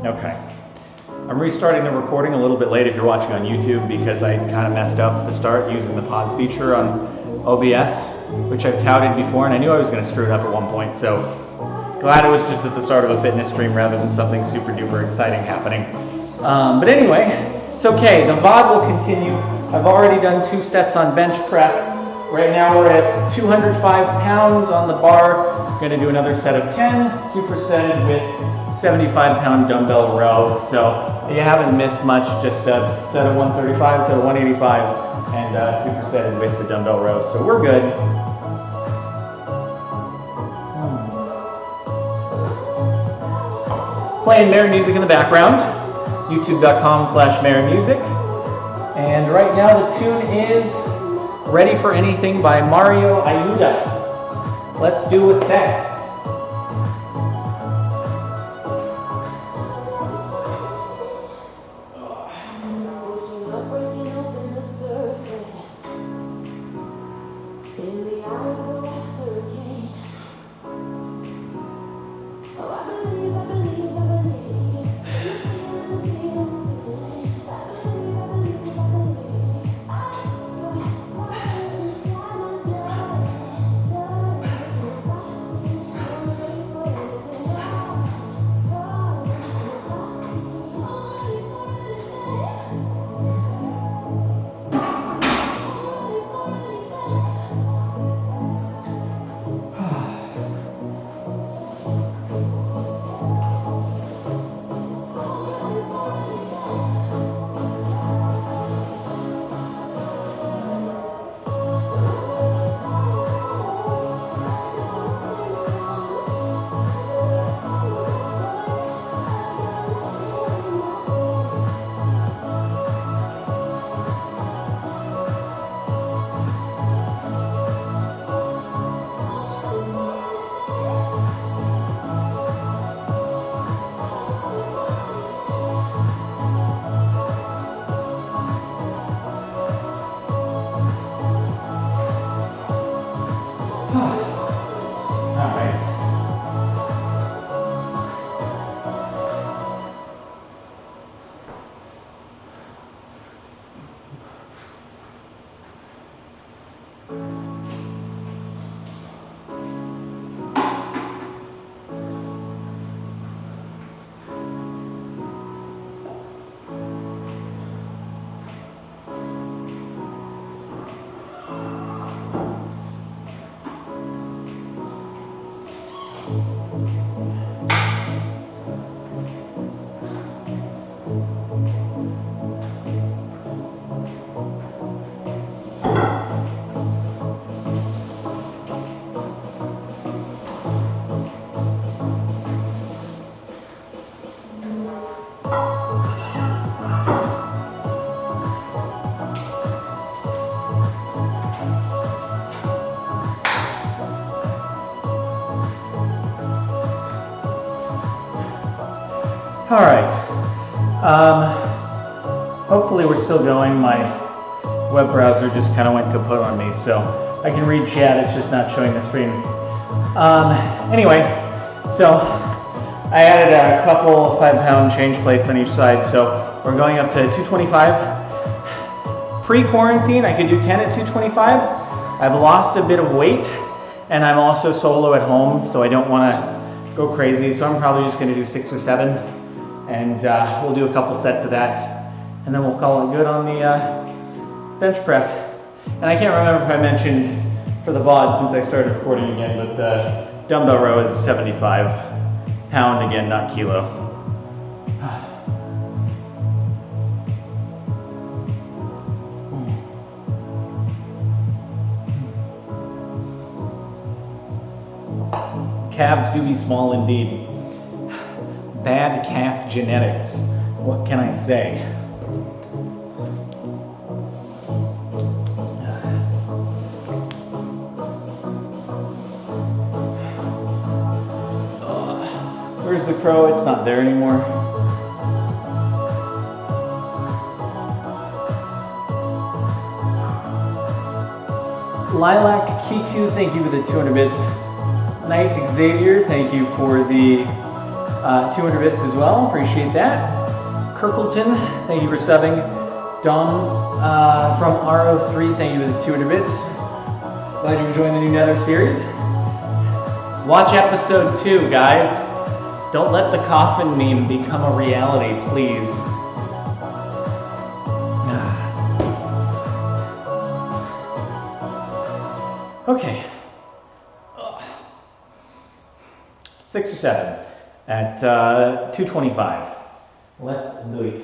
Okay. I'm restarting the recording a little bit late if you're watching on YouTube because I kind of messed up at the start using the pause feature on OBS, which I've touted before, and I knew I was going to screw it up at one point, so glad it was just at the start of a fitness stream rather than something super duper exciting happening. But anyway, it's okay. The VOD will continue. I've already done 2 sets on bench press. Right now we're at 205 pounds on the bar. We're going to do another set of 10, supersetted with 75-pound dumbbell row. So you haven't missed much, just a set of 135, set of 185, and supersetted with the dumbbell row. So we're good. Playing Mare music in the background, youtube.com/MareMusic. And right now the tune is Ready for Anything by Mario Ayuda. Let's do a set. All right, hopefully we're still going. My web browser just kind of went kaput on me, so I can read chat, it's just not showing the screen. Anyway, so I added a couple 5-pound change plates on each side, so we're going up to 225. Pre-quarantine, I could do 10 at 225. I've lost a bit of weight, and I'm also solo at home, so I don't want to go crazy, so I'm probably just going to do 6 or 7. And we'll do a couple sets of that, and then we'll call it good on the bench press. And I can't remember if I mentioned for the VOD since I started recording again, but the dumbbell row is a 75-pound again, not kilo. Calves do be small indeed. Bad calf genetics. What can I say? Where's the crow? It's not there anymore. Lilac QQ, thank you for the 200 bits. Night Xavier, thank you for the 200 bits as well, appreciate that. Kirkleton, thank you for subbing. Dom from RO3, thank you for the 200 bits. Glad you're enjoying the new Nether series. Watch episode 2, guys. Don't let the coffin meme become a reality, please. Okay. 6 or 7 at 225. Let's do it.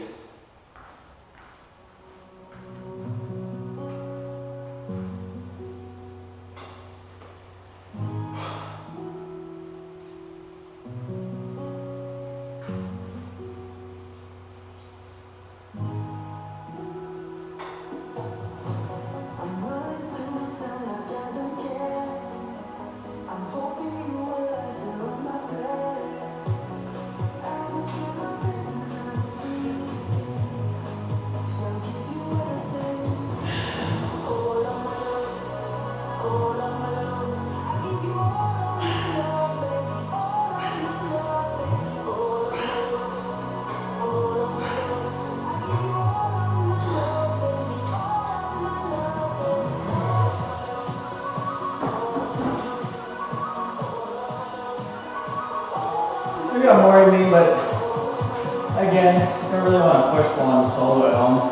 Maybe I'm worried me, but again, I don't really want to push while I'm solo at home.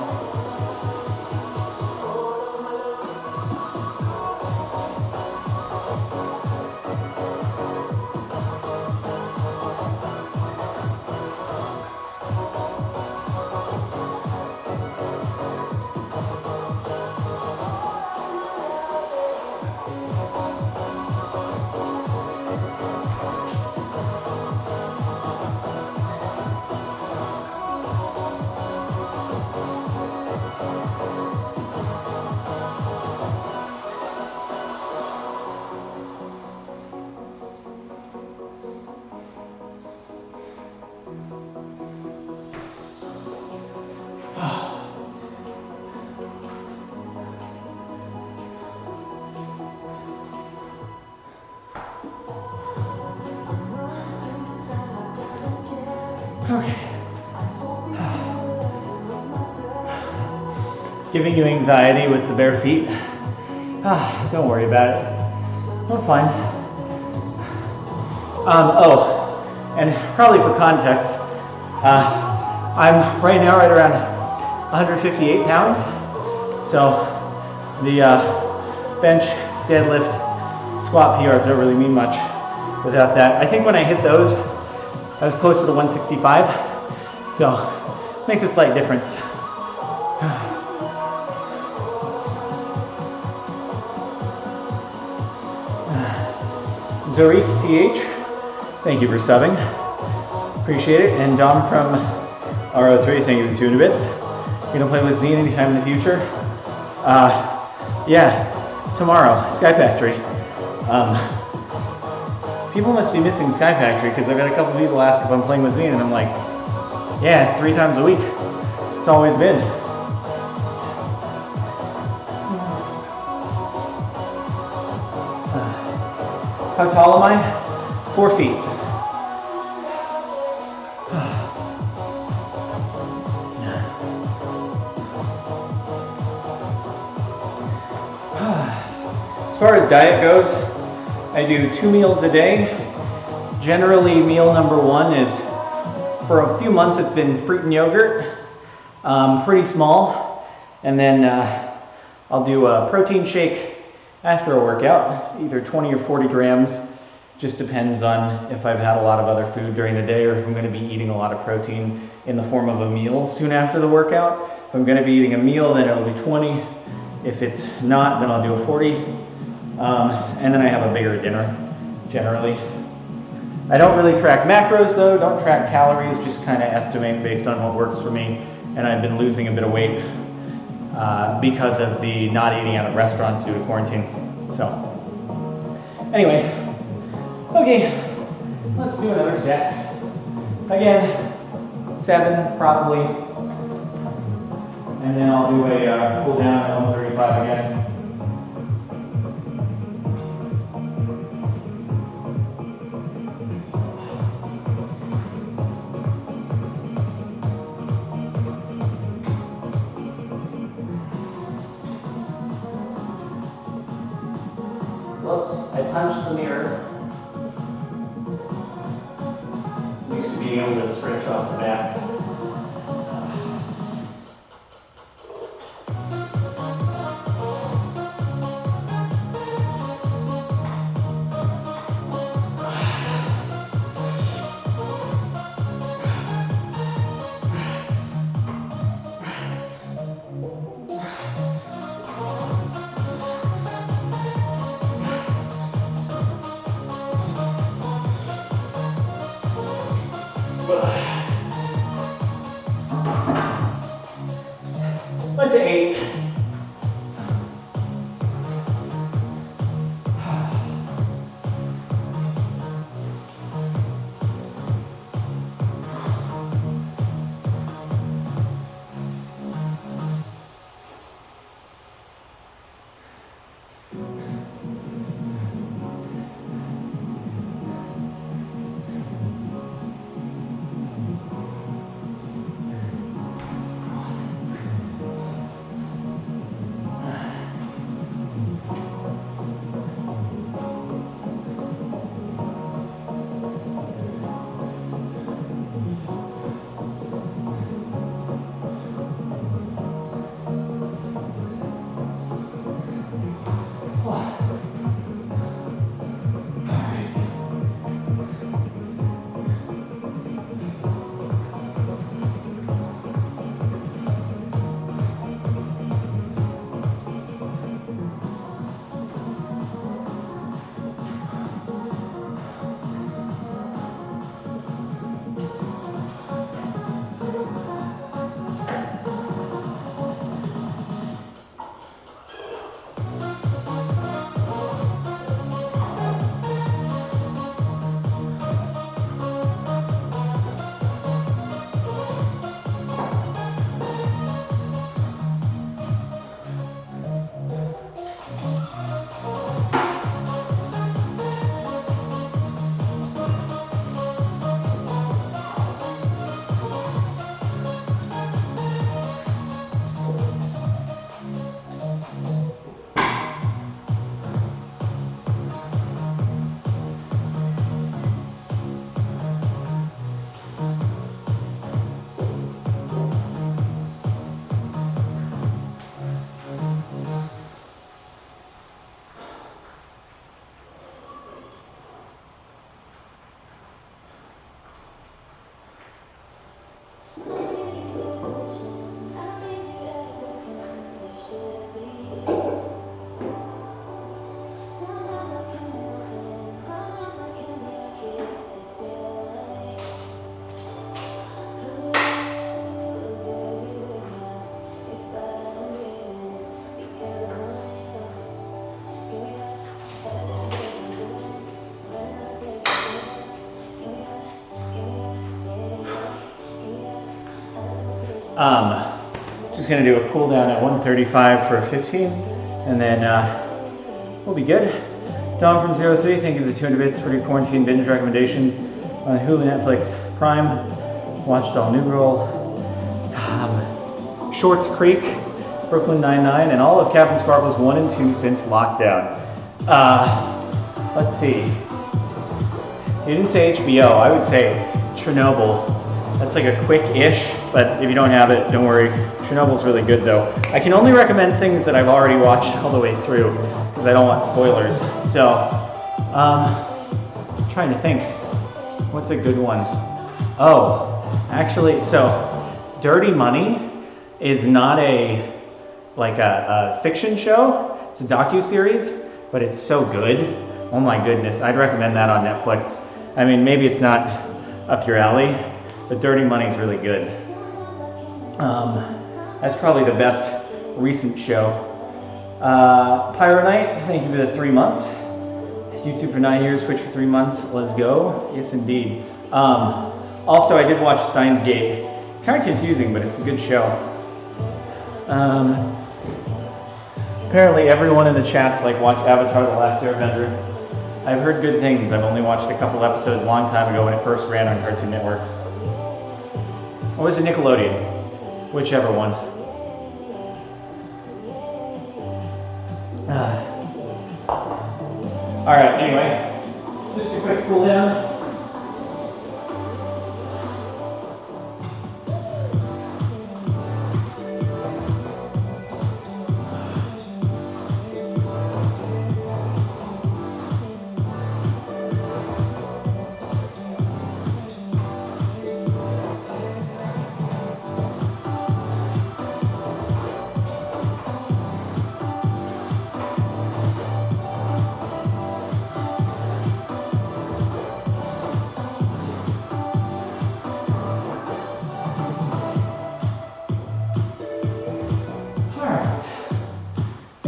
Okay. Giving you anxiety with the bare feet? Don't worry about it. I'm fine. Oh, and probably for context, I'm right now right around 158 pounds. So the bench, deadlift, squat PRs don't really mean much without that. I think when I hit those, I was closer to 165, so makes a slight difference. Zurich TH, thank you for subbing. Appreciate it. And Dom from RO3, thank you for 200 bits. You're gonna play with Zine anytime in the future? Yeah, tomorrow, Sky Factory. People must be missing Sky Factory because I've had a couple people ask if I'm playing with Zine, and I'm like, yeah, 3 times a week. It's always been. How tall am I? 4 feet. As far as diet goes, I do 2 meals a day. Generally, meal number 1 is, for a few months, it's been fruit and yogurt, pretty small. And then I'll do a protein shake after a workout, either 20 or 40 grams. Just depends on if I've had a lot of other food during the day or if I'm going to be eating a lot of protein in the form of a meal soon after the workout. If I'm going to be eating a meal, then it'll be 20. If it's not, then I'll do a 40. And then I have a bigger dinner, generally. I don't really track macros though, don't track calories, just kind of estimate based on what works for me. And I've been losing a bit of weight because of the not eating out at restaurants due to quarantine. So, anyway, okay, let's do another set. Again, 7 probably, and then I'll do a cool down at 135 again. punch the mirror. I'm used to being able to stretch off the back. Let's 8. Just gonna do a cool down at 135 for 15, and then we'll be good. Dom from 03, thank you for the 200 bits for your quarantine binge recommendations on Hulu, Netflix, Prime. Watched all New Girl, Shorts Creek, Brooklyn Nine-Nine, and all of Captain Sparkle's 1 and 2 since lockdown. Let's see. You didn't say HBO. I would say Chernobyl. That's like a quick-ish, but if you don't have it, don't worry. Chernobyl's really good though. I can only recommend things that I've already watched all the way through because I don't want spoilers. So, trying to think. What's a good one? Oh, actually, so Dirty Money is not a fiction show. It's a docu-series, but it's so good. Oh my goodness, I'd recommend that on Netflix. I mean, maybe it's not up your alley, but Dirty Money is really good. That's probably the best recent show. Pyro Knight, thank you for the 3 months. YouTube for 9 years, Twitch for 3 months. Let's go. Yes, indeed. Also, I did watch Steins Gate. It's kind of confusing, but it's a good show. Apparently, everyone in the chat's watch Avatar: The Last Airbender. I've heard good things. I've only watched a couple episodes a long time ago when it first ran on Cartoon Network. Or was it Nickelodeon? Whichever one. All right, anyway, just a quick cool down.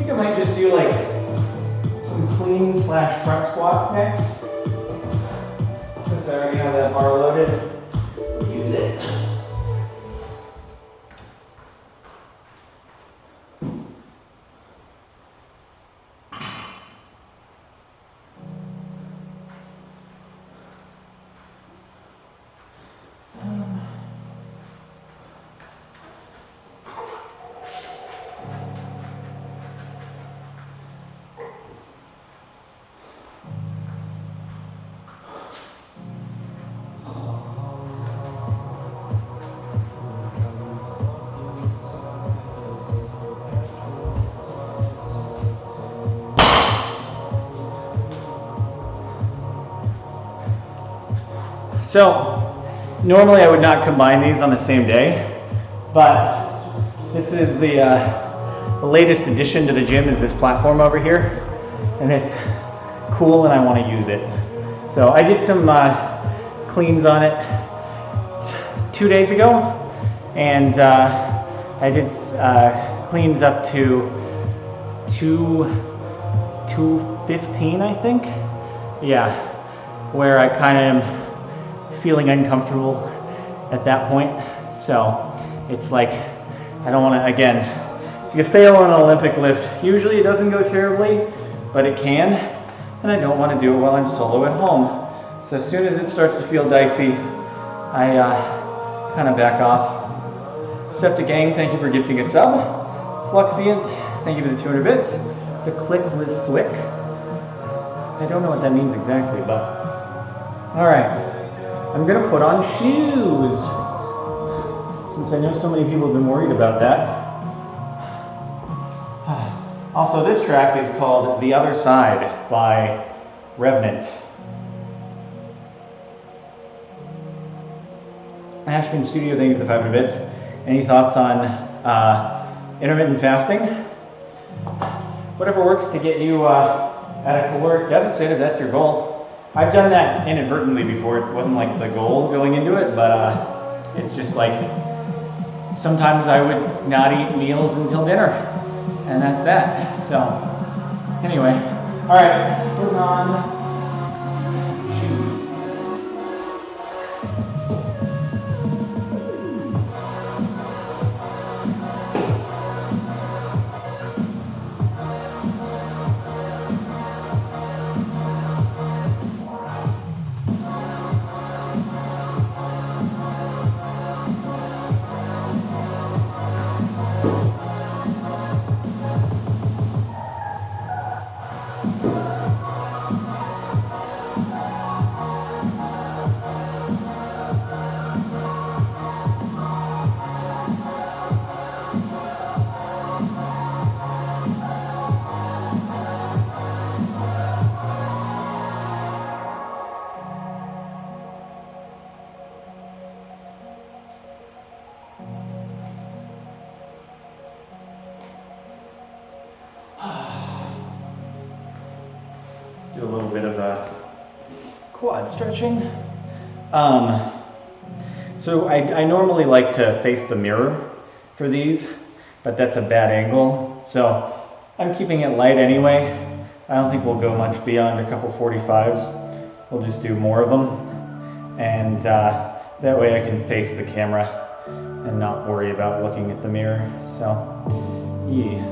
I might just do like some clean / front squats next. Since I already have that bar loaded, use it. So, normally I would not combine these on the same day, but this is the latest addition to the gym is this platform over here, and it's cool and I want to use it. So I did some cleans on it 2 days ago, and I did cleans up to 215, I think. Yeah, where I kind of am feeling uncomfortable at that point. So it's like, I don't want to, again, if you fail on an Olympic lift, usually it doesn't go terribly, but it can, and I don't want to do it while I'm solo at home. So as soon as it starts to feel dicey, I kind of back off. Septa Gang, thank you for gifting a sub. Fluxiant, thank you for the 200 bits. The Click Liz Swick. I don't know what that means exactly, but all right. I'm gonna put on shoes, since I know so many people have been worried about that. Also, this track is called The Other Side by Revenant. Ashman Studio, thank you for the 500 bits. Any thoughts on intermittent fasting? Whatever works to get you at a caloric deficit, if that's your goal. I've done that inadvertently before. It wasn't like the goal going into it, but it's just like sometimes I would not eat meals until dinner, and that's that. So anyway, all right, putting on shoes. Do a little bit of quad stretching. So I normally like to face the mirror for these, but that's a bad angle. So I'm keeping it light anyway. I don't think we'll go much beyond a couple 45s. We'll just do more of them. And that way I can face the camera and not worry about looking at the mirror. So, yeah.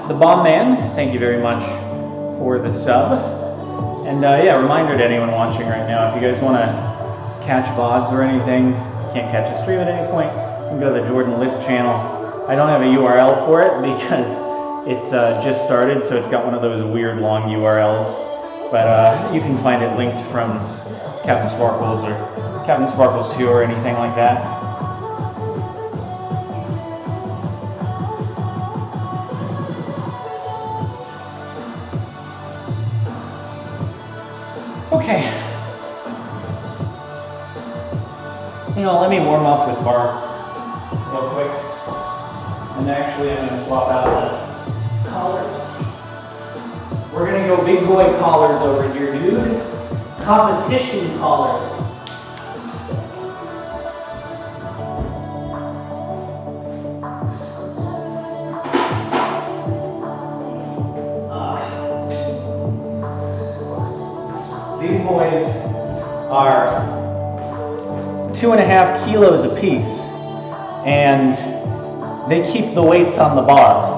The Bomb Man, thank you very much for the sub. And yeah, reminder to anyone watching right now, if you guys want to catch VODs or anything, can't catch a stream at any point, you can go to the Jordan Lifts channel. I don't have a URL for it because it's just started, so it's got one of those weird long URLs. But you can find it linked from Captain Sparkles or Captain Sparkles 2 or anything like that. Okay. You know, let me warm up with bar real quick. And actually I'm going to swap out the collars. We're going to go big boy collars over here, dude. Competition collars. These boys are 2.5 kilos a piece, and they keep the weights on the bar.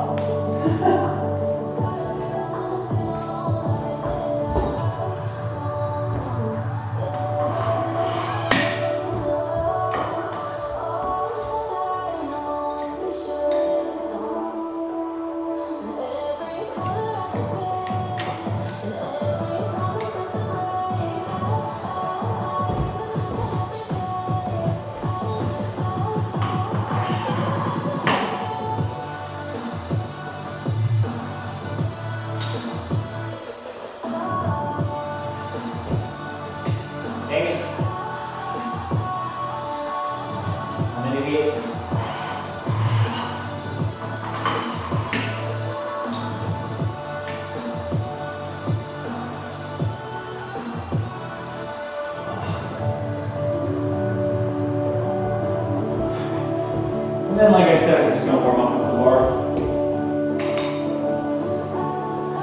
And then, like I said, we're just going to warm up with the bar.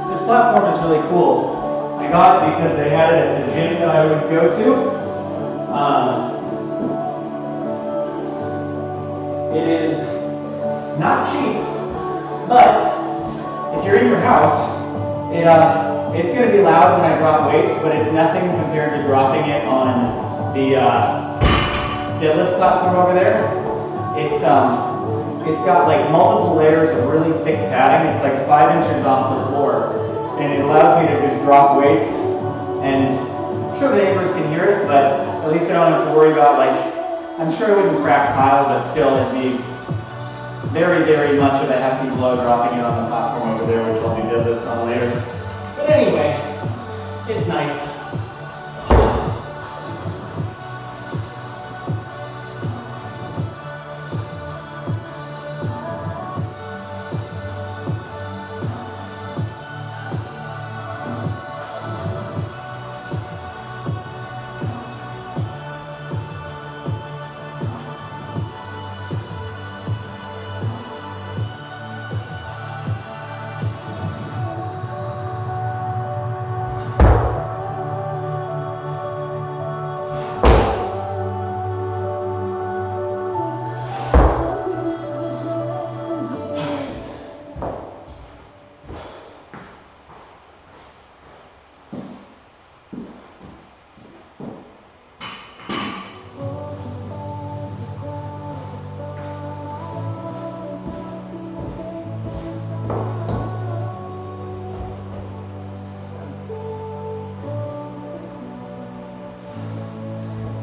This platform is really cool. I got it because they had it at the gym that I would go to. It is not cheap, but if you're in your house, it's going to be loud when I drop weights, but it's nothing compared to dropping it on the deadlift platform over there. It's got like multiple layers of really thick padding. It's like 5 inches off the floor, and it allows me to just drop weights. And I'm sure the neighbors can hear it, but at least I don't have to worry about, like, I'm sure it wouldn't crack tile, but still it'd be very, very much of a hefty blow dropping it on the platform over there, which I'll do deadlifts on later. But anyway, it's nice.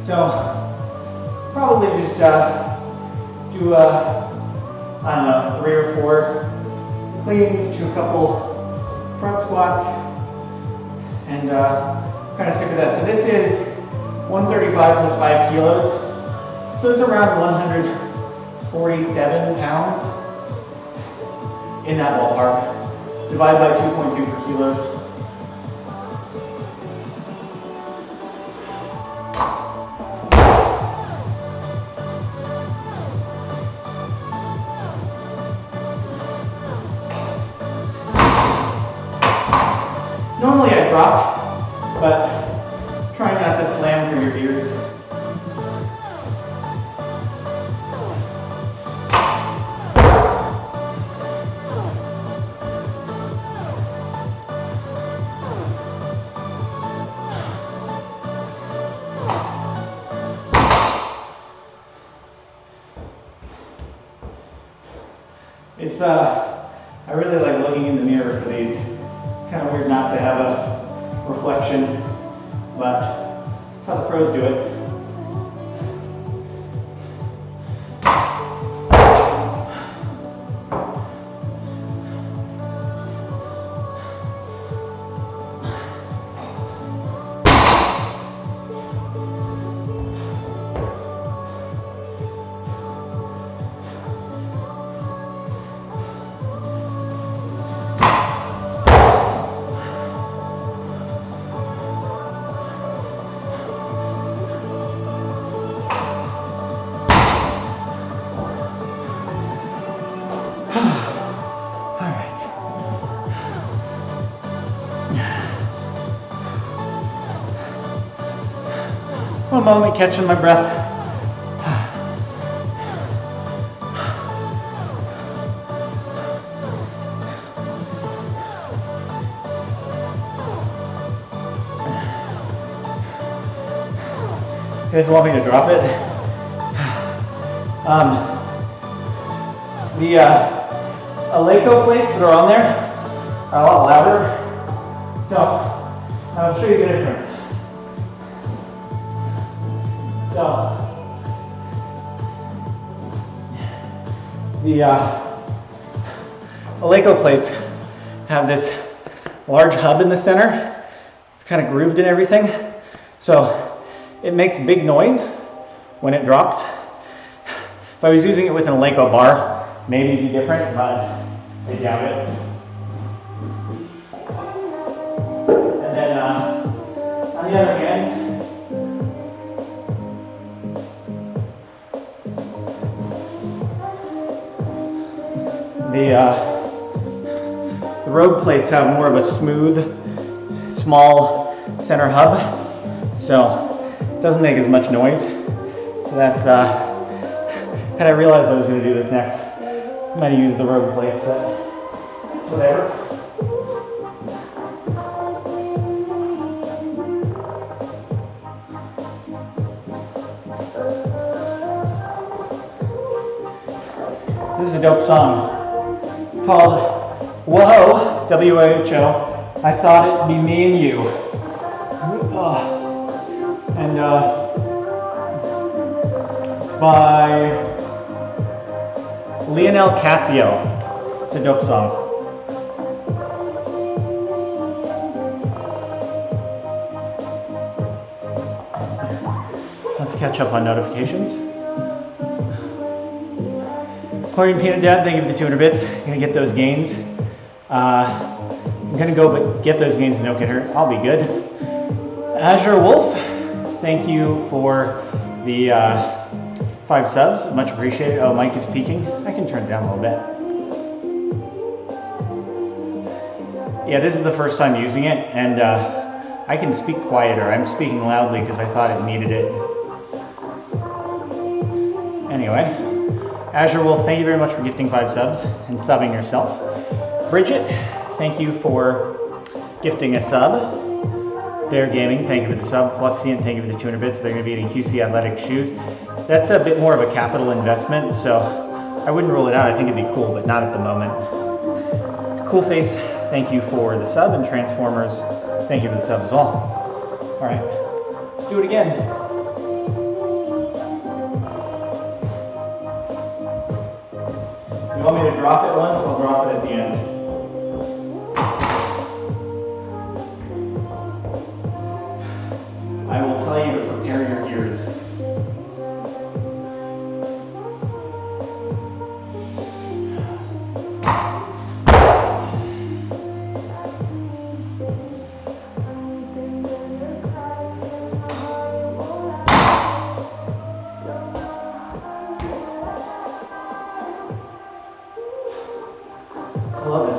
So probably just do I don't know, 3 or 4 cleans to a couple front squats, and kind of stick with that. So this is 135 plus 5 kilos, so it's around 147 pounds in that ballpark. Divide by 2.2 for kilos. Normally I drop, but try not to slam through your ears. I really like looking in the mirror for these. It's kind of weird not to have a reflection, but that's how the pros do it. One moment, catching my breath. You guys want me to drop it? The Eleiko plates that are on there are a lot louder. So I'll show you the difference. So, the Eleiko plates have this large hub in the center. It's kind of grooved in everything. So, it makes big noise when it drops. If I was using it with an Eleiko bar, maybe it'd be different, but I doubt it. And then, on the other hand, the road plates have more of a smooth, small center hub, so it doesn't make as much noise. So that's, had I realized I was going to do this next, I might have used the road plates, but whatever. This is a dope song. It's called Whoa, W-H-O. I thought it'd be me and you. And it's by Lionel Casio. It's a dope song. Let's catch up on notifications. Chlorine Peanut Dad, thank you for the 200 bits. I'm gonna get those gains. I'm gonna go but get those gains and don't get hurt. I'll be good. Azure Wolf, thank you for the 5 subs. Much appreciated. Oh, Mike is peaking. I can turn it down a little bit. Yeah, this is the first time using it, and I can speak quieter. I'm speaking loudly because I thought it needed it. Anyway. Azure Wolf, thank you very much for gifting 5 subs and subbing yourself. Bridget, thank you for gifting a sub. Bear Gaming, thank you for the sub. Fluxian, thank you for the 200 bits. They're going to be eating QC Athletic shoes. That's a bit more of a capital investment, so I wouldn't rule it out. I think it'd be cool, but not at the moment. Cool Face, thank you for the sub, and Transformers, thank you for the sub as well. All right, let's do it again. You want me to drop it once? I'll drop it at the end. I will tell you to prepare your ears. I love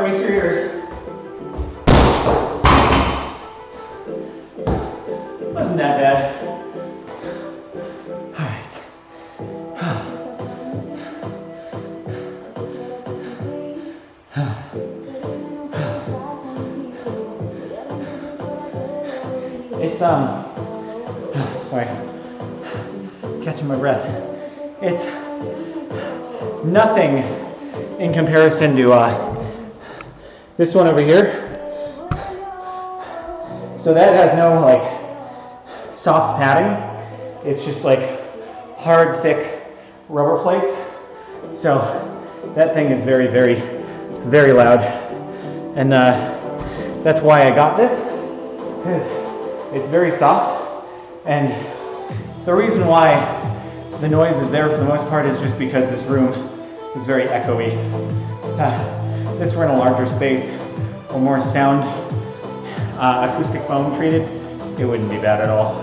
waste your ears. Wasn't that bad. All right. It's sorry, catching my breath. It's nothing in comparison to this one over here. So that has no like soft padding. It's just like hard, thick rubber plates. So that thing is very, very, very loud. And that's why I got this, because it's very soft. And the reason why the noise is there for the most part is just because this room is very echoey. This were in a larger space or more sound acoustic foam treated, it wouldn't be bad at all.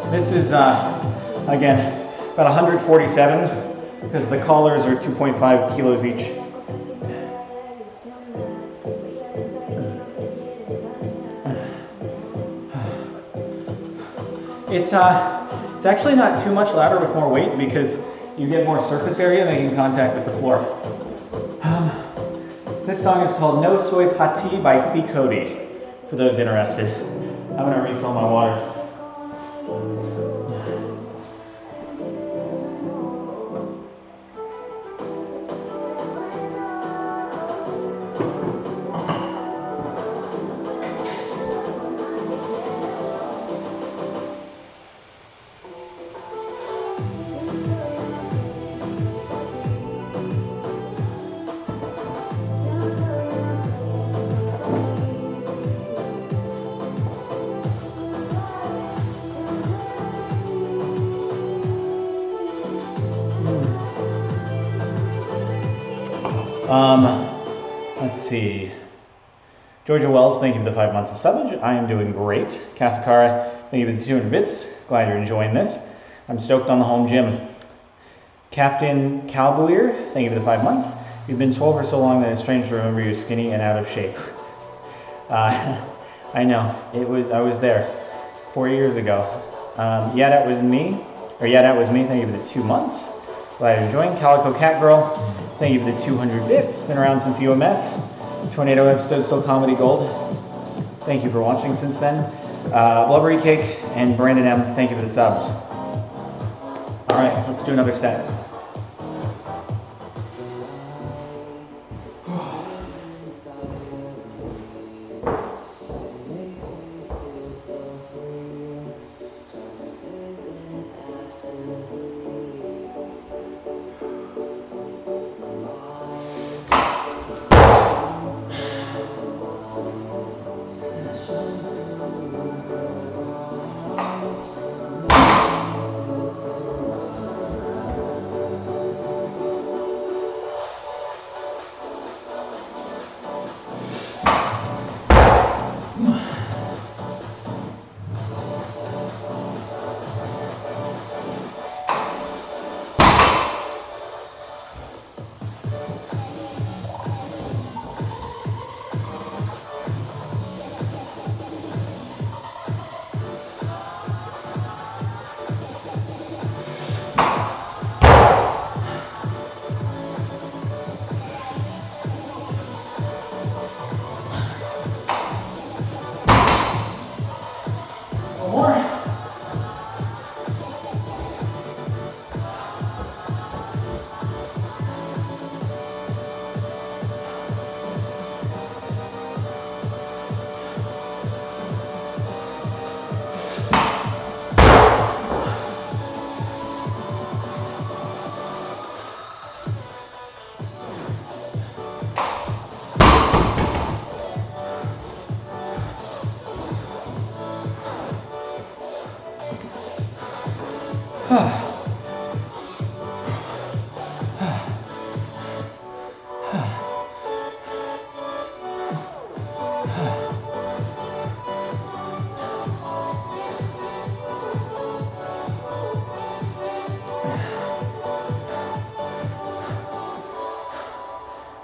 This is, again, about 147 because the collars are 2.5 kilos each. It's actually not too much louder with more weight because you get more surface area making contact with the floor. This song is called No Soy Pati by C. Cody, for those interested. I'm gonna refill my water. Let's see. Georgia Wells, thank you for the 5 months of subbage. I am doing great. Casakara, thank you for the 200 bits. Glad you're enjoying this. I'm stoked on the home gym. Captain Calbuir, thank you for the 5 months. You've been 12 for so long that it's strange to remember you skinny and out of shape. I know, I was there 4 years ago. Yeah, that was me. Thank you for the 2 months. Glad you're enjoying. Calico Cat Girl, thank you for the 200 bits. Been around since UMS. Tornado episode, still comedy gold. Thank you for watching since then. Blubbery Cake and Brandon M, thank you for the subs. All right, let's do another set.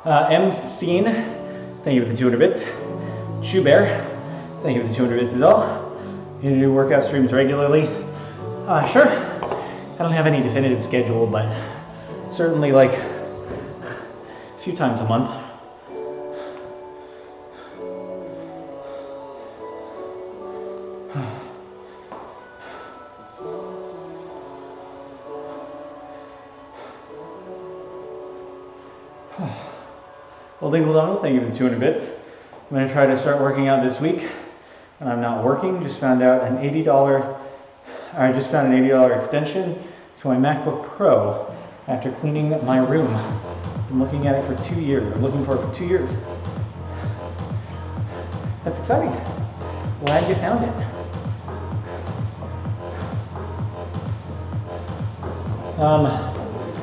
M's Scene, thank you for the 200 bits. Shoe Bear, thank you for the 200 bits as well. You do workout streams regularly? Sure. I don't have any definitive schedule, but certainly like a few times a month. Well, Dingle Dongle, thank you for the 200 bits. I'm going to try to start working out this week, and I'm not working. Just found out an $80 extension to my MacBook Pro after cleaning my room. I'm looking at it for 2 years. I'm looking for it for 2 years. That's exciting. Glad you found it.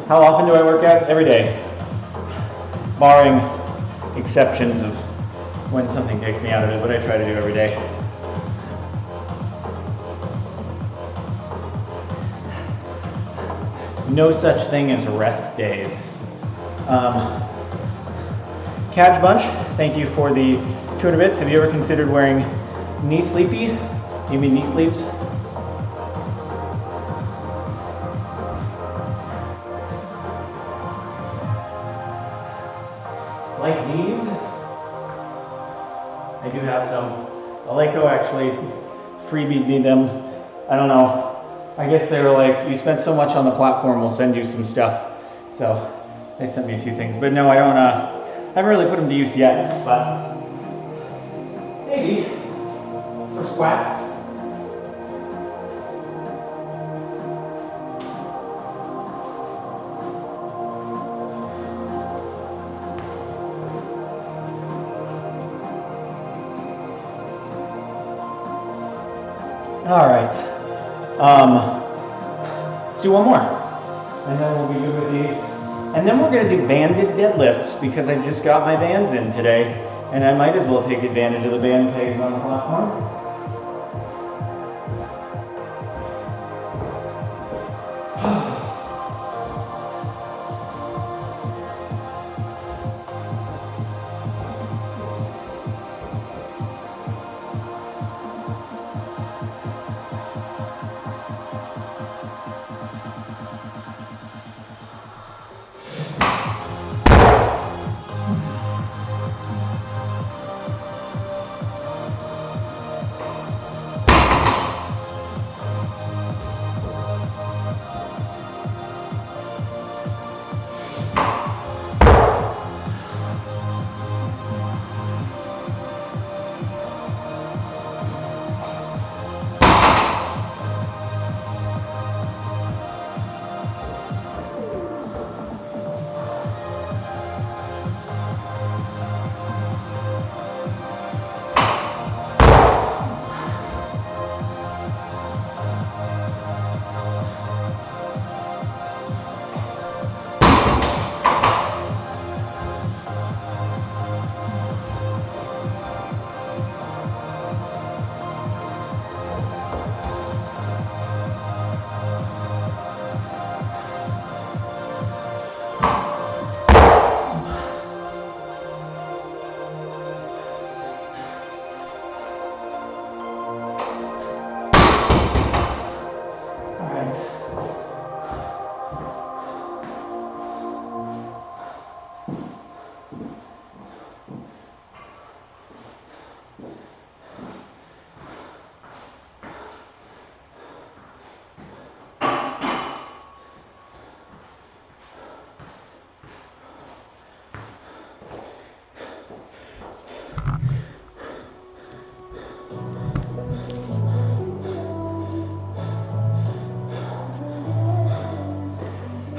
How often do I work out? Every day, barring exceptions of when something takes me out of it, but I try to do every day. No such thing as rest days. Catch Bunch, thank you for the 200 bits. Have you ever considered wearing knee sleepy? You mean knee sleeves? Like these? I do have some. Aleco actually freebied me them. I don't know. I guess they were like, you spent so much on the platform, we'll send you some stuff. So they sent me a few things. But no, I haven't really put them to use yet, but maybe for squats. All right, let's do one more, and then we'll be good with these. And then we're gonna do banded deadlifts because I just got my bands in today, and I might as well take advantage of the band pegs on the platform.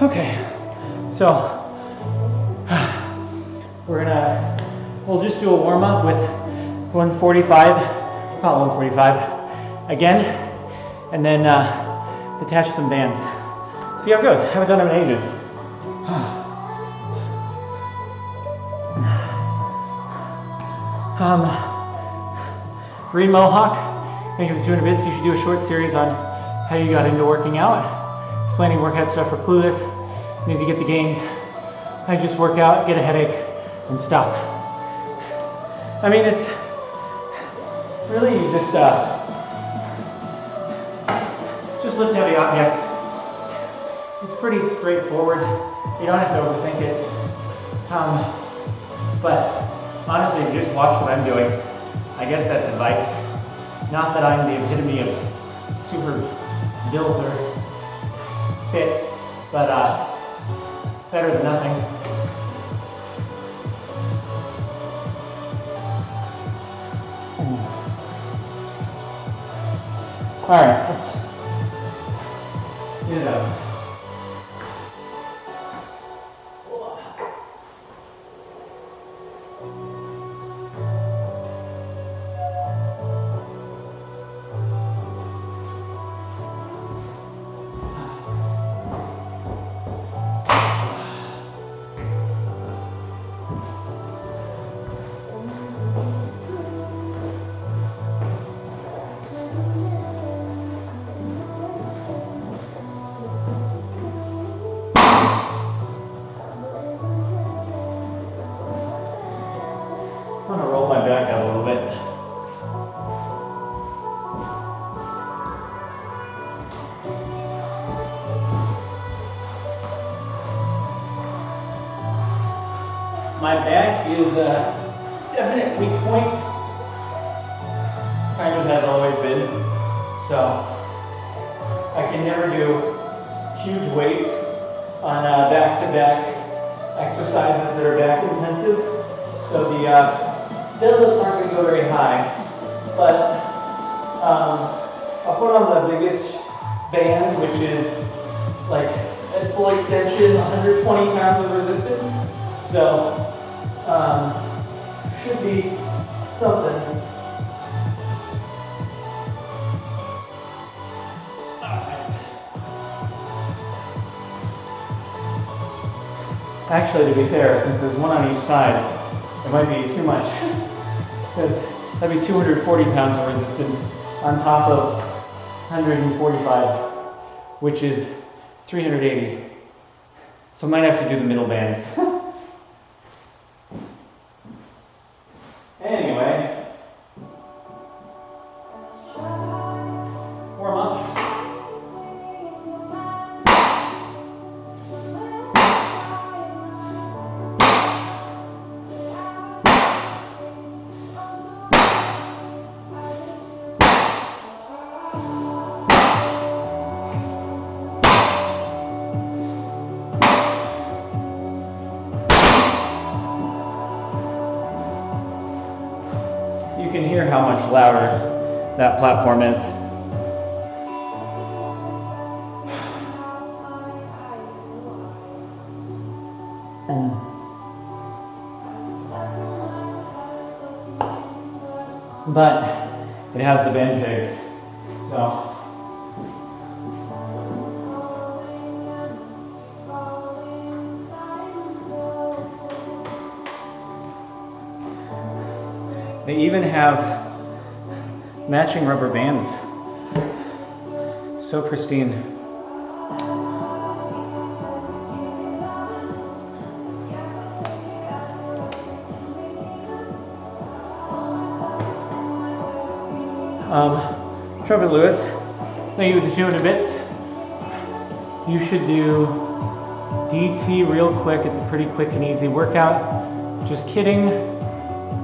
Okay, so we'll just do a warm up with 145, not 145 again, and then attach some bands. See how it goes. Haven't done them in ages. Green Mohawk, thank you for the 200 bits. You should do a short series on how you got into working out. Explaining workout stuff for clueless. Need to get the gains. I just work out, get a headache, and stop. I mean, it's really just lift heavy objects. It's pretty straightforward. You don't have to overthink it. But honestly, if you just watch what I'm doing, I guess that's advice. Not that I'm the epitome of super built or fit, but better than nothing. All right, let's get it up. I'm gonna roll my back out a little bit. My back is a definite weak point. Kind of has always been. So I can never do huge weights on back-to-back exercises that are back intensive. So the deadlifts aren't going to go very high, but I'll put on the biggest band, which is like at full extension, 120 pounds of resistance. So should be something. Alright. Actually, to be fair, since there's one on each side, it might be too much. Because that'd be 240 pounds of resistance on top of 145, which is 380. So I might have to do the middle bands. Anyway, warm up. You can hear how much louder that platform is. But it has the bend pegs, so. They even have matching rubber bands. So pristine. Trevor Lewis, thank you for the 200 bits. You should do DT real quick. It's a pretty quick and easy workout. Just kidding.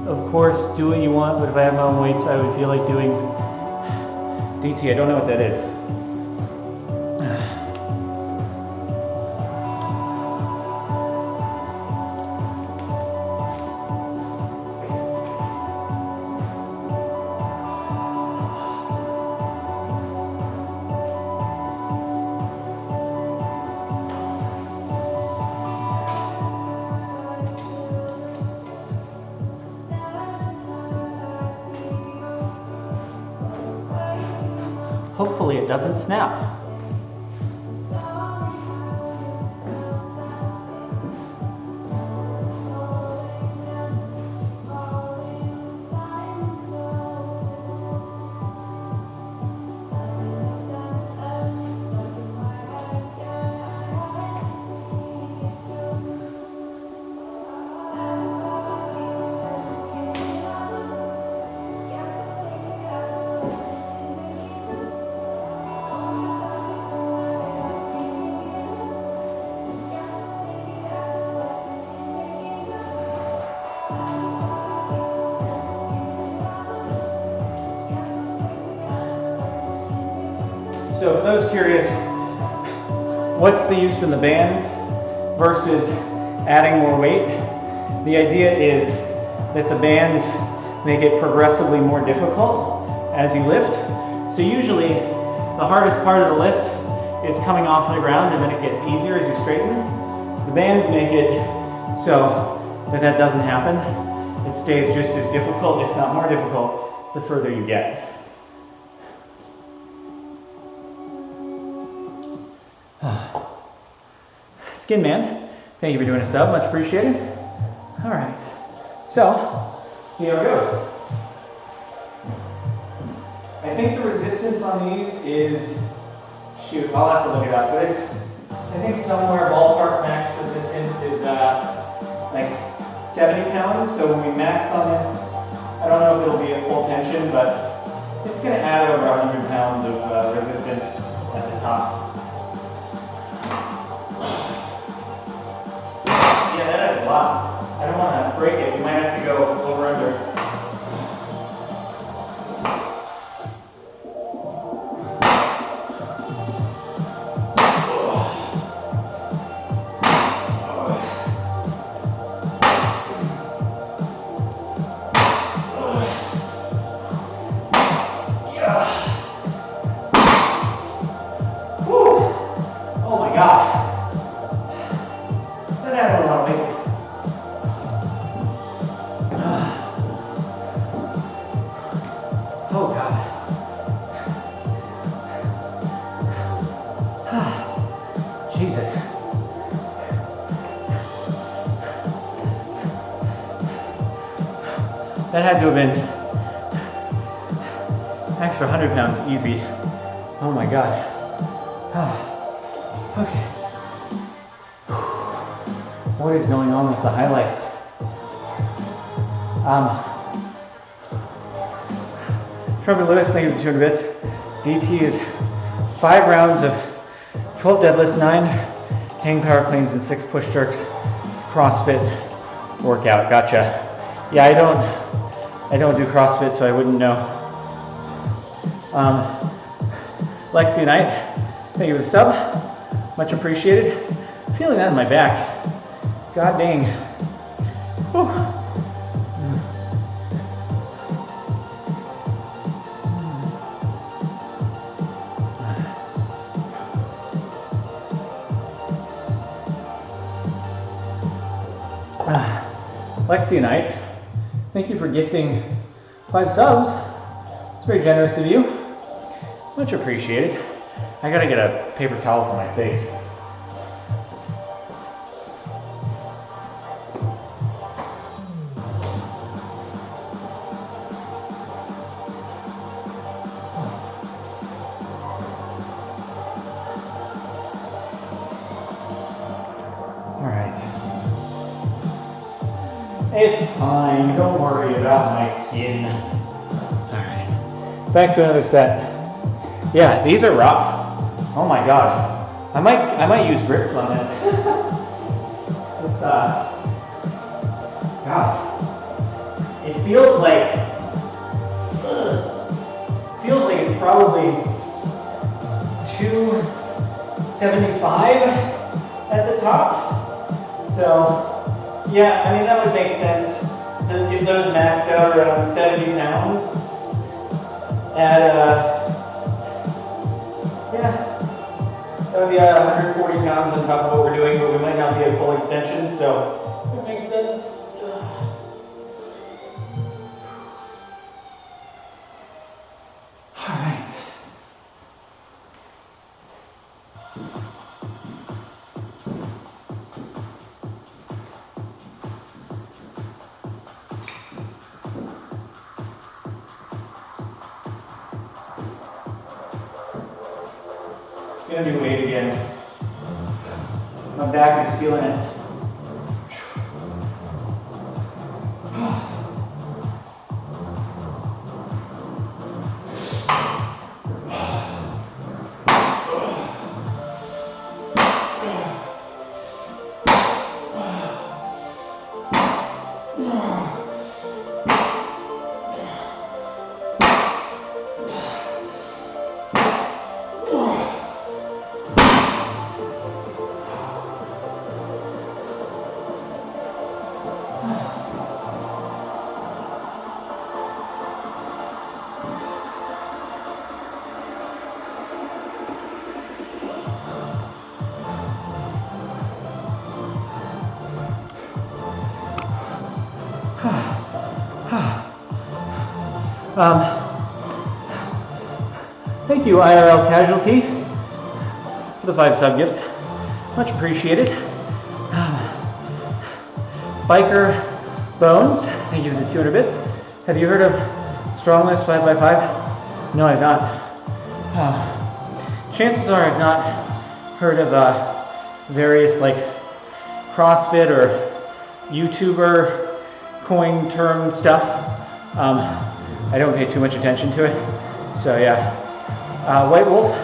Of course, do what you want, but if I had my own weights, I would feel like doing DT. I don't know what that is. Hopefully it doesn't snap. So for those curious, what's the use in the bands versus adding more weight? The idea is that the bands make it progressively more difficult as you lift. So usually the hardest part of the lift is coming off the ground, and then it gets easier as you straighten. The bands make it so that that doesn't happen. It stays just as difficult, if not more difficult, the further you get. Skin Man, thank you for doing a sub, much appreciated. All right, so see how it goes. I think the resistance on these is, shoot, I'll have to look it up, but it's, I think somewhere ballpark max resistance is like 70 pounds. So when we max on this, I don't know if it'll be at full tension, but it's going to add over 100 pounds of resistance at the top. Yeah, that adds a lot. I don't want to break it. We might have to go over under. Jesus. That had to have been extra 100 pounds easy. Oh my God. Okay. What is going on with the highlights? Trevor Lewis, thank you for 200 bits. DT is 5 rounds of 12 deadlifts, 9 hang power cleans, and 6 push jerks. It's CrossFit workout. Gotcha. Yeah, I don't do CrossFit, so I wouldn't know. Lexi Knight, thank you for the sub. Much appreciated. Feeling that in my back. God dang. Whew. Lexi Knight, thank you for gifting 5 subs. It's very generous of you. Much appreciated. I gotta get a paper towel for my face. It's fine, don't worry about my skin. Alright, back to another set. Yeah, these are rough. Oh my God. I might use grips on this. It's God. It feels like it's probably 275 at the top. So yeah, I mean, that would make sense. If those maxed out around 70 pounds at, yeah, that would be 140 pounds on top of what we're doing, but we might not be at full extension, so it makes sense. All right. Gonna do weight again. My back is feeling it. Thank you, IRL Casualty, for the 5 sub gifts. Much appreciated. Biker Bones, thank you for the 200 bits. Have you heard of Strong Lifts 5x5? No, I've not. Chances are I've not heard of various like CrossFit or YouTuber coin term stuff. I don't pay too much attention to it. So yeah. White Wolf,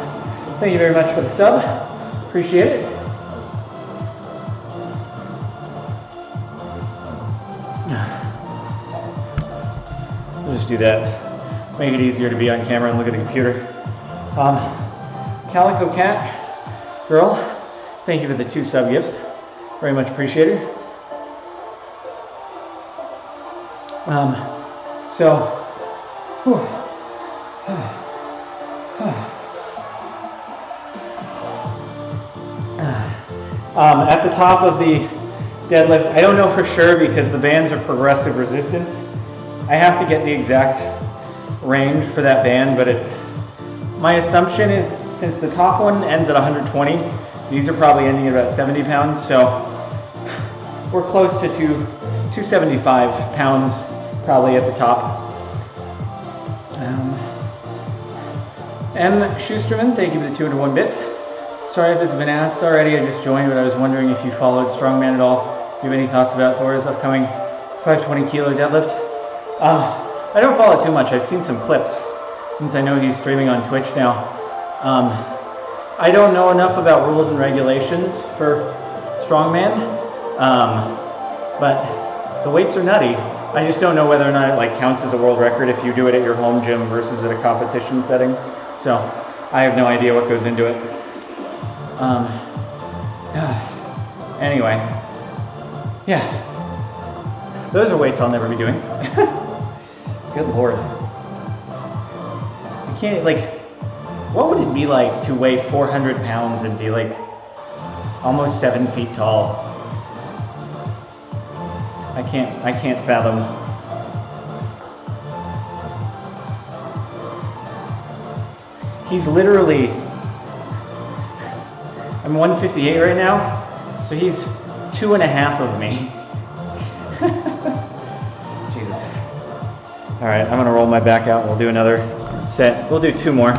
thank you very much for the sub. Appreciate it. We'll just do that. Make it easier to be on camera and look at the computer. Calico Cat Girl, thank you for the 2 sub gifts. Very much appreciated. At the top of the deadlift, I don't know for sure because the bands are progressive resistance. I have to get the exact range for that band, but my assumption is since the top one ends at 120, these are probably ending at about 70 pounds, so we're close to 275 pounds probably at the top. M. Schusterman, thank you for the 201 bits. Sorry if this has been asked already, I just joined, but I was wondering if you followed Strongman at all. Do you have any thoughts about Thor's upcoming 520 kilo deadlift? I don't follow too much. I've seen some clips since I know he's streaming on Twitch now. I don't know enough about rules and regulations for Strongman, but the weights are nutty. I just don't know whether or not it like counts as a world record if you do it at your home gym versus at a competition setting. So I have no idea what goes into it. Anyway, yeah, those are weights I'll never be doing. Good Lord. I can't, like, what would it be like to weigh 400 pounds and be like almost 7 feet tall? I can't fathom. He's literally, I'm 158 right now, so he's 2.5 of me. Jesus. All right, I'm gonna roll my back out. We'll do another set. We'll do 2 more.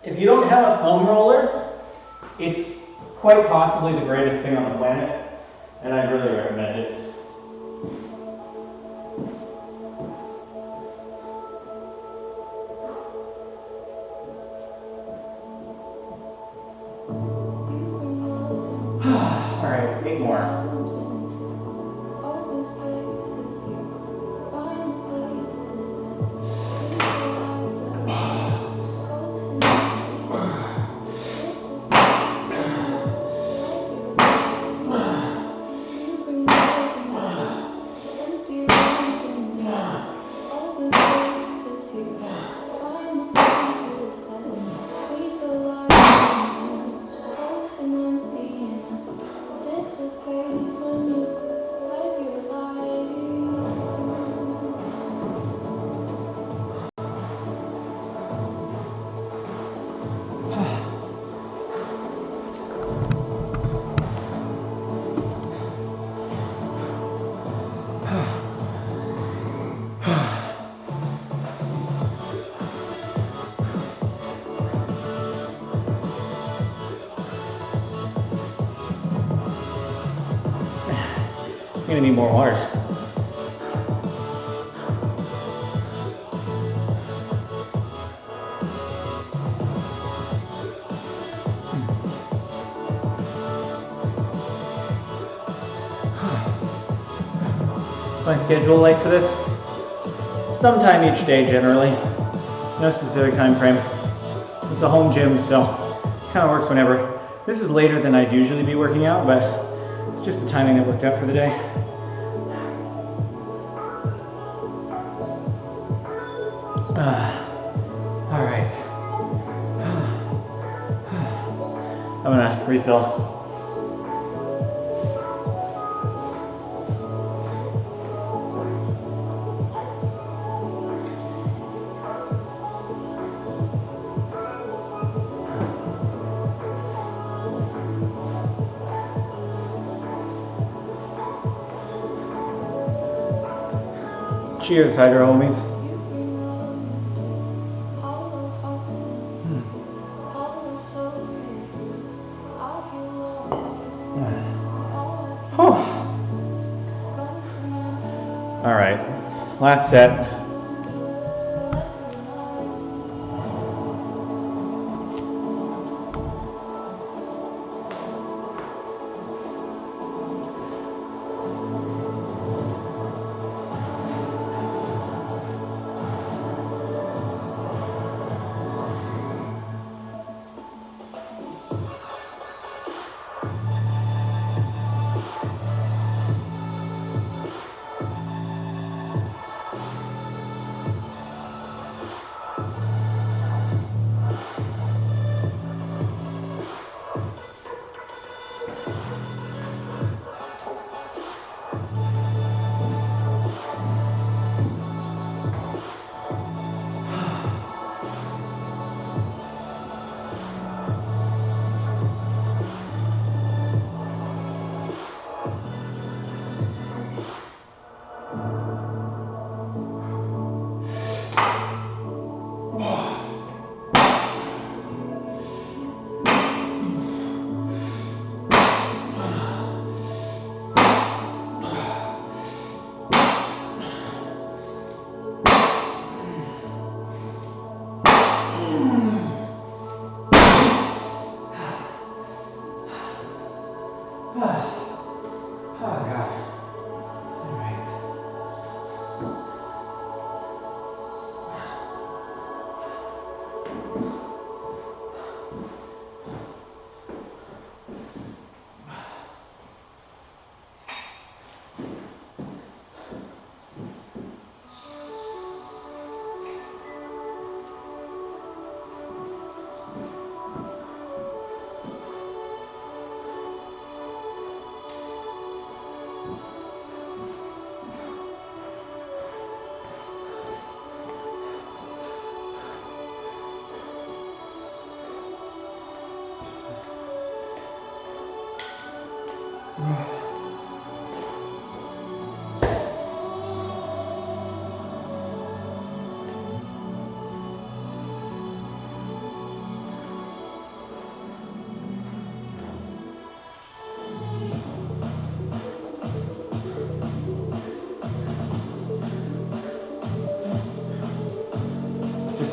If you don't have a foam roller, it's quite possibly the greatest thing on the planet, and I'd really recommend it. All right, 8 more. I'm gonna need more water. my schedule like for this? Sometime each day generally. No specific time frame. It's a home gym, so it kind of works whenever. This is later than I'd usually be working out, but it's just the timing that worked out for the day. All right. I'm gonna refill. Cheers, Hydro homies. All right, last set.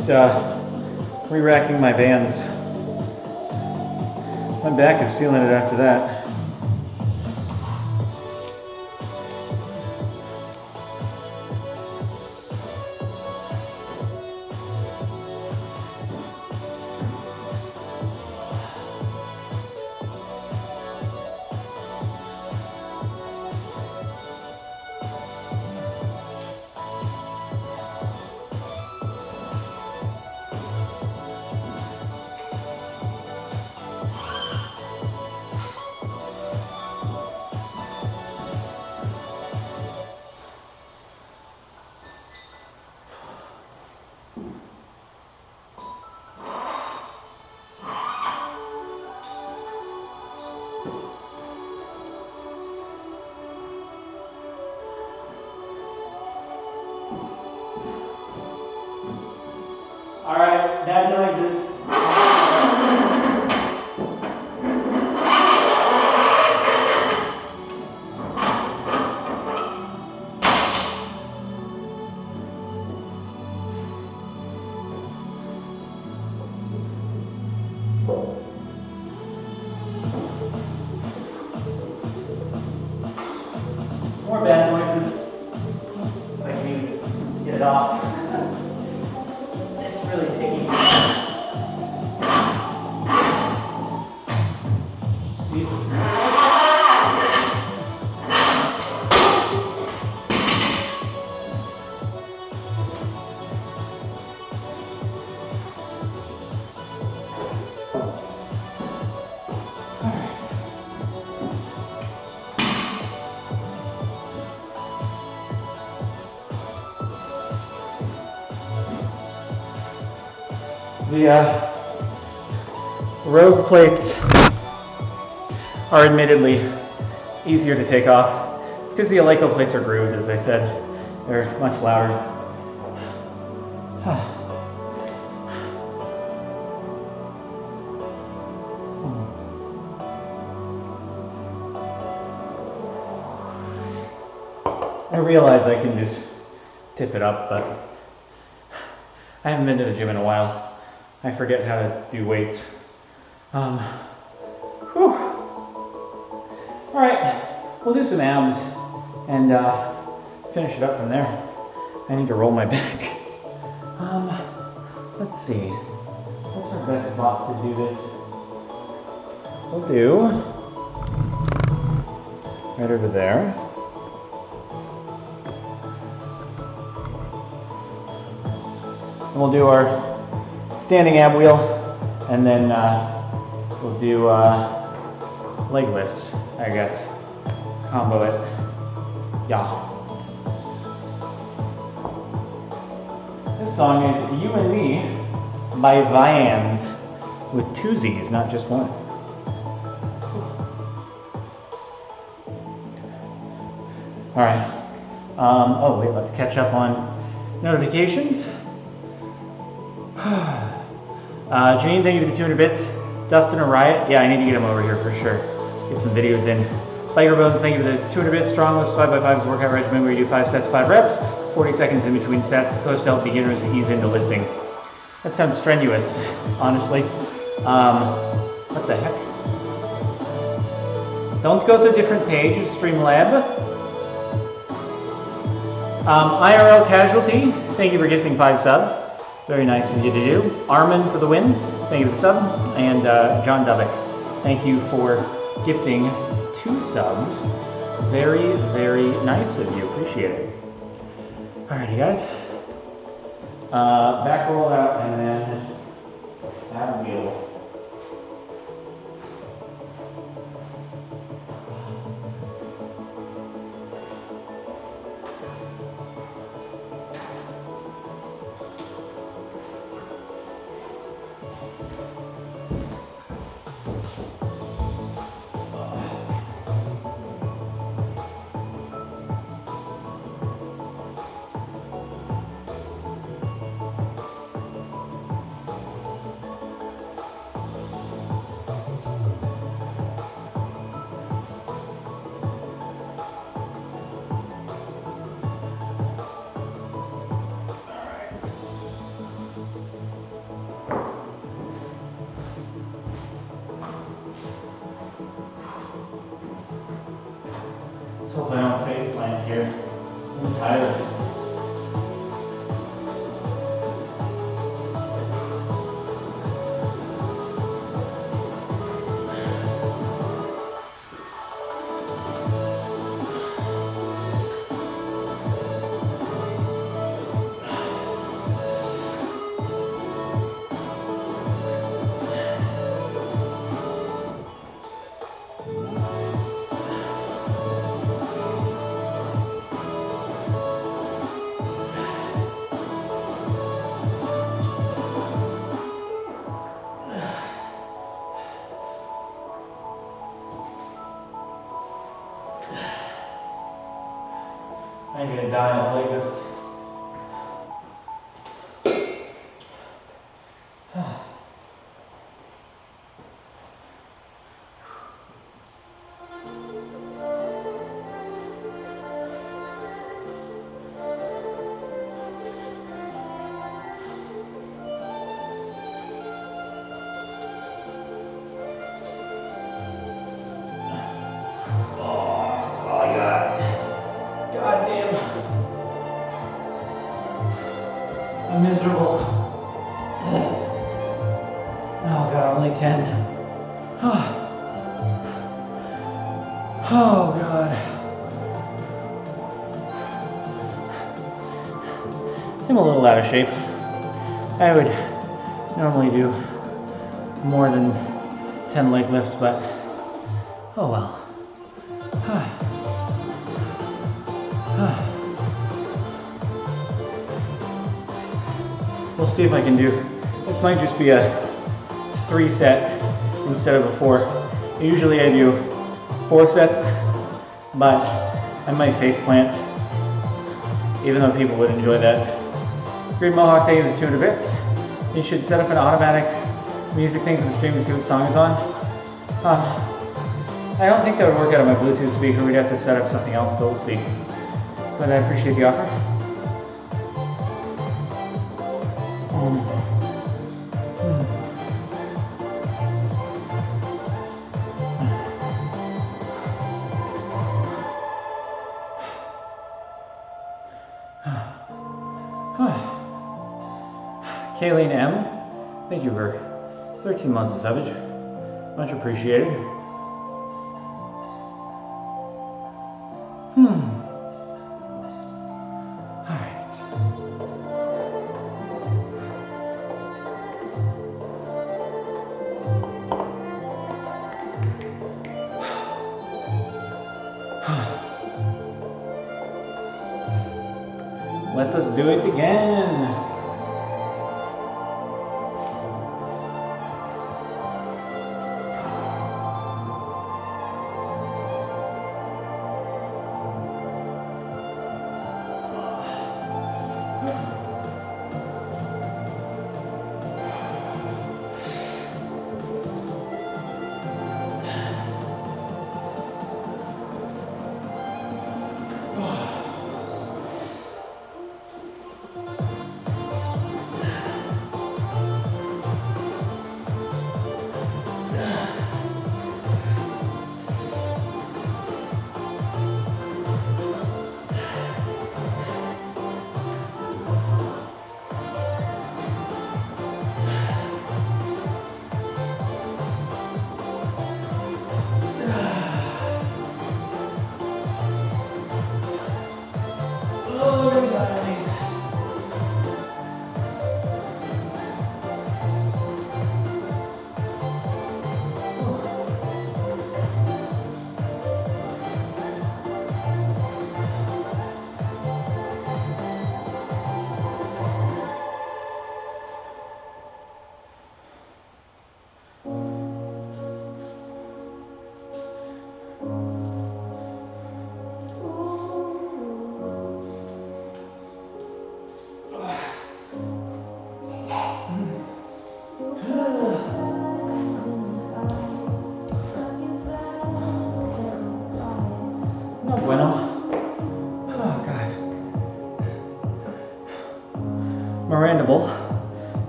Just re-racking my bands. My back is feeling it after that. All right, bad noises. More bad noises. off. It's really sticky. Jesus. The rogue plates are admittedly easier to take off. It's because the Eleiko plates are grooved, as I said. They're much louder. I realize I can just tip it up, but I haven't been to the gym in a while. I forget how to do weights. Whew. All right, we'll do some abs and finish it up from there. I need to roll my back. Let's see. What's our best spot to do this? We'll do right over there. And we'll do our standing ab wheel, and then we'll do leg lifts, I guess. Combo it. Yeah. This song is You and Me by Vians, with two Z's, not just one. All right. Oh wait, let's catch up on notifications. Janine, thank you for the 200 bits. Dustin or Riot? Yeah, I need to get him over here for sure. Get some videos in. Tiger Bones, thank you for the 200 bits. Strong lifts 5x5 is a workout regimen where you do 5 sets, 5 reps, 40 seconds in between sets. It's supposed to help beginners ease into lifting. That sounds strenuous, honestly. What the heck? Don't go to a different page of Streamlab. IRL Casualty, thank you for gifting 5 subs. Very nice of you to do. Armin for the win, thank you for the sub. And John Dubbick, thank you for gifting 2 subs. Very, very nice of you, appreciate it. Alrighty guys. Back roll out and then ab wheel. Let's hope I don't face plant here. I'm tired. I'm gonna die on leg lifts. Oh, God damn. miserable. Oh God, only 10. Oh God. I'm a little out of shape. I would normally do more than 10 leg lifts, but oh well. We'll see if I can do, this might just be a 3 set instead of a 4. Usually I do 4 sets, but I might face plant, even though people would enjoy that. Green Mohawk, thank you for the 200 bits. You should set up an automatic music thing for the stream to see what song is on. I don't think that would work out on my Bluetooth speaker. We'd have to set up something else, but we'll see. But I appreciate the offer. Kayleen M, thank you for 13 months of savage. Much appreciated. Alright. Let us do it again.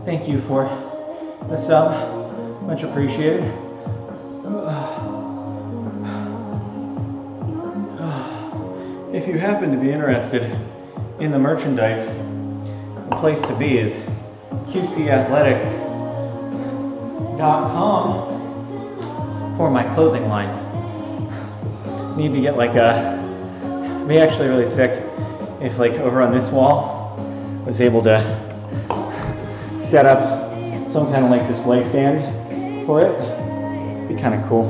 Thank you for the sub, much appreciated. If you happen to be interested in the merchandise, the place to be is qcathletics.com for my clothing line. Need to get like it'd be actually really sick if like over on this wall I was able to set up some kind of like display stand for it. It'd be kind of cool.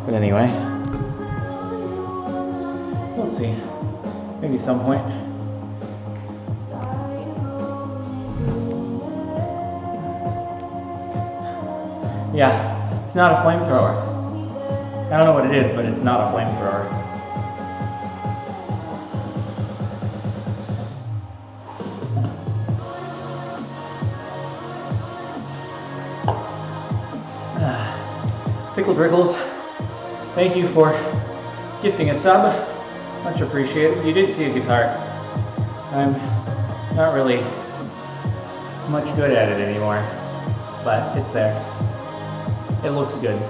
But anyway, we'll see. Maybe some point. Yeah, it's not a flamethrower. I don't know what it is, but it's not a flamethrower. Pickled Rickles, thank you for gifting a sub. Much appreciated. You did see a guitar. I'm not really much good at it anymore, but it's there. It looks good.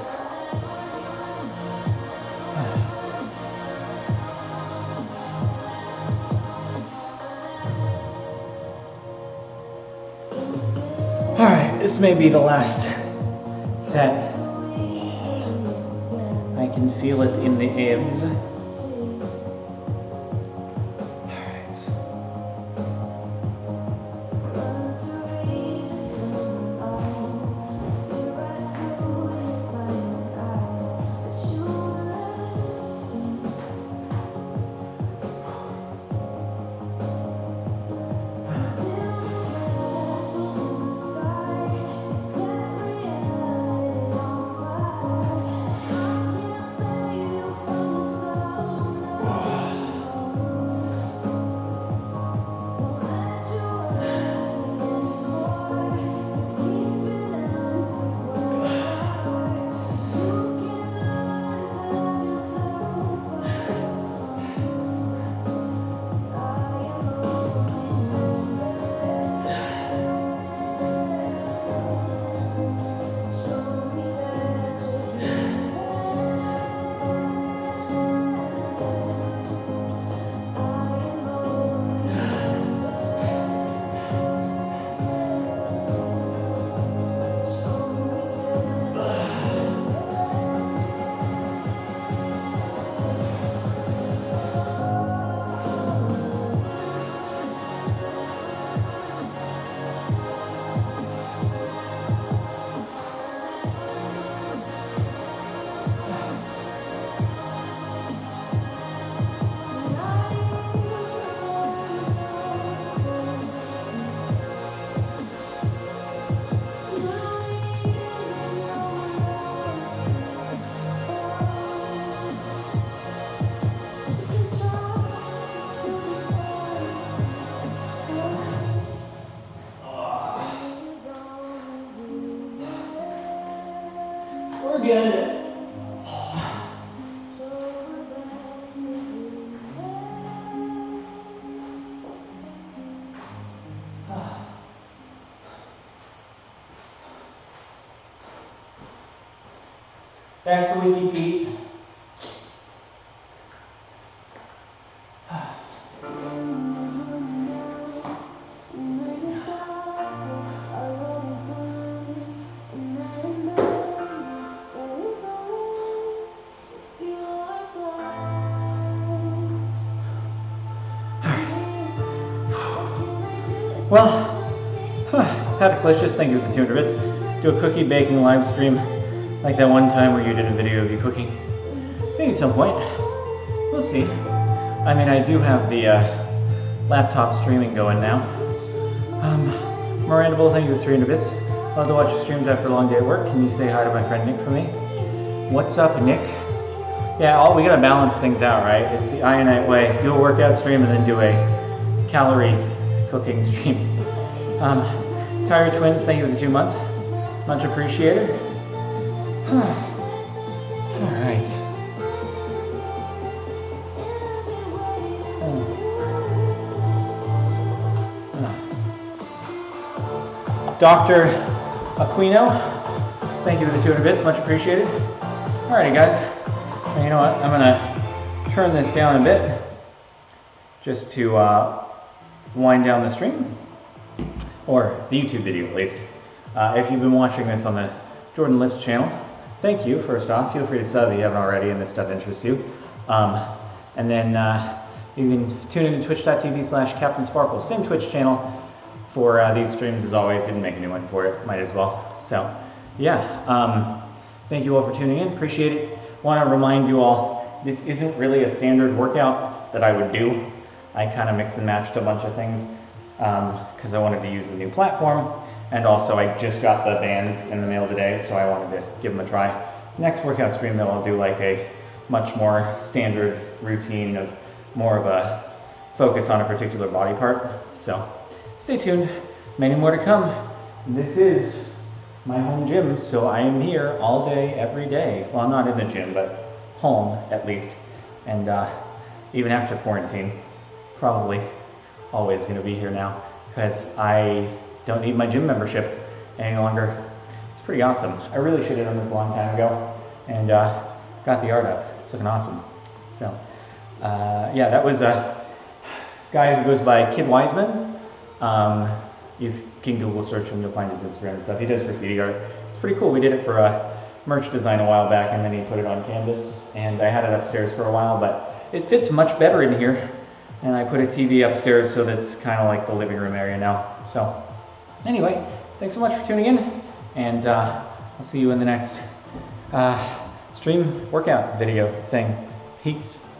This may be the last set. I can feel it in the abs. We're good. Back to windy feet. Well, had a delicious. Thank you for the 200 bits. Do a cookie baking live stream like that one time where you did a video of you cooking. Maybe at some point. We'll see. I mean, I do have the laptop streaming going now. Miranda Bull, thank you for 300 bits. Love to watch your streams after a long day at work. Can you say hi to my friend Nick for me? What's up, Nick? Yeah, we gotta balance things out, right? It's the Ionite way. Do a workout stream and then do a calorie cooking stream. Tired Twins, thank you for the 2 months. Much appreciated. All right. Dr. Aquino, thank you for the 200 bits, much appreciated. Alrighty guys, now, you know what, I'm gonna turn this down a bit just to wind down the stream, or the YouTube video at least. If you've been watching this on the Jordan Lifts channel, thank you, first off. Feel free to sub if you haven't already and this stuff interests you. And then you can tune in to twitch.tv/CaptainSparkle, same Twitch channel for these streams as always. Didn't make a new one for it, might as well. So yeah, thank you all for tuning in, appreciate it. Want to remind you all, this isn't really a standard workout that I would do. I kind of mix and matched a bunch of things because I wanted to use the new platform, and also I just got the bands in the mail today, so I wanted to give them a try. Next workout stream though, I'll do like a much more standard routine of more of a focus on a particular body part. So stay tuned, many more to come. This is my home gym, so I am here all day, every day. Well, I'm not in the gym, but home at least. And even after quarantine, probably always gonna be here now because I don't need my gym membership any longer. It's pretty awesome. I really should have done this a long time ago and got the art up. It's looking awesome. So yeah, that was a guy who goes by Kid Wiseman. You can Google search him, you'll find his Instagram and stuff. He does graffiti art. It's pretty cool. We did it for a merch design a while back, and then he put it on canvas. And I had it upstairs for a while, but it fits much better in here. And I put a TV upstairs, so that's kind of like the living room area now. So anyway, thanks so much for tuning in, and I'll see you in the next stream workout video thing. Peace.